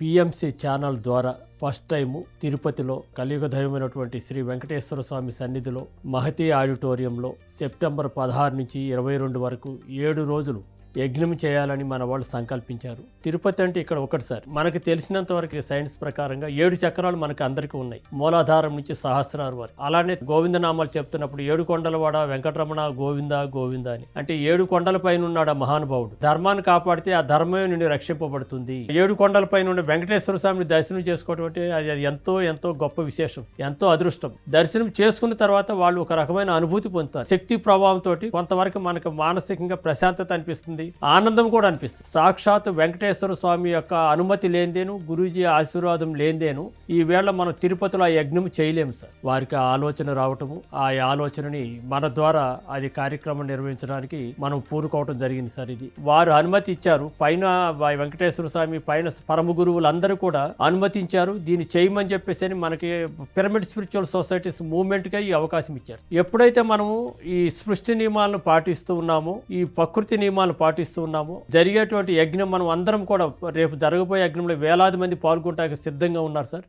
PMC channel ద్వారా first time తిరుపతిలో కలియుగ దైవమైనటువంటి శ్రీ వెంకటేశ్వర స్వామి సన్నిధిలో మహతి ఆడిటోరియంలో సెప్టెంబర్ 16 నుంచి 22 వరకు 7 రోజులు యజ్ఞం చేయాలని మన వాళ్ళు సంకల్పించారు. తిరుపతి అంటే ఇక్కడ ఒకటి సార్, మనకు తెలిసినంత వరకు సైన్స్ ప్రకారంగా 7 చక్రాలు మనకు అందరికీ ఉన్నాయి, మూలాధారం నుంచి సహస్రారు వరకు. అలానే గోవిందనామాలు చెప్తున్నప్పుడు 7 కొండలవాడ వెంకటరమణ గోవింద గోవింద అని, అంటే 7 కొండల పైన ఉన్నాడు ఆ మహానుభావుడు. ధర్మాన్ని కాపాడితే ఆ ధర్మమే నుండి రక్షింపబడుతుంది. 7 కొండల పైన ఉన్న వెంకటేశ్వర స్వామిని దర్శనం చేసుకోవడం అంటే అది ఎంతో ఎంతో గొప్ప విశేషం, ఎంతో అదృష్టం. దర్శనం చేసుకున్న తర్వాత వాళ్ళు ఒక రకమైన అనుభూతి పొందుతారు. శక్తి ప్రభావంతో కొంతవరకు మనకు మానసికంగా ప్రశాంతత అనిపిస్తుంది, ఆనందం కూడా అనిపిస్తుంది. సాక్షాత్ వెంకటేశ్వర స్వామి యొక్క అనుమతి లేనిదేను, గురూజీ ఆశీర్వాదం లేనిదేను ఈ వేళ మనం తిరుపతిలో ఆ యజ్ఞం చేయలేము సార్. వారికి ఆ ఆలోచన రావటము, ఆ ఆలోచనని మన ద్వారా అది కార్యక్రమం నిర్వహించడానికి మనం పూనుకోవటం జరిగింది సార్. ఇది వారు అనుమతి ఇచ్చారు. పైన వెంకటేశ్వర స్వామి పైన పరమ గురువులందరూ కూడా అనుమతించారు. దీన్ని చేయమని చెప్పేసి మనకి పిరమిడ్ స్పిరిచువల్ సొసైటీస్ మూవ్మెంట్ గా ఈ అవకాశం ఇచ్చారు. ఎప్పుడైతే మనము ఈ సృష్టి నియమాలను పాటిస్తూ ఉన్నామో, ఈ ప్రకృతి నియమాలను పాటిస్తూ ఉన్నామో, జరిగేటువంటి యజ్ఞం మనం అందరం కూడా రేపు జరగబోయే యజ్ఞంలో వేలాది మంది పాల్గొనడానికి సిద్ధంగా ఉన్నారు సార్.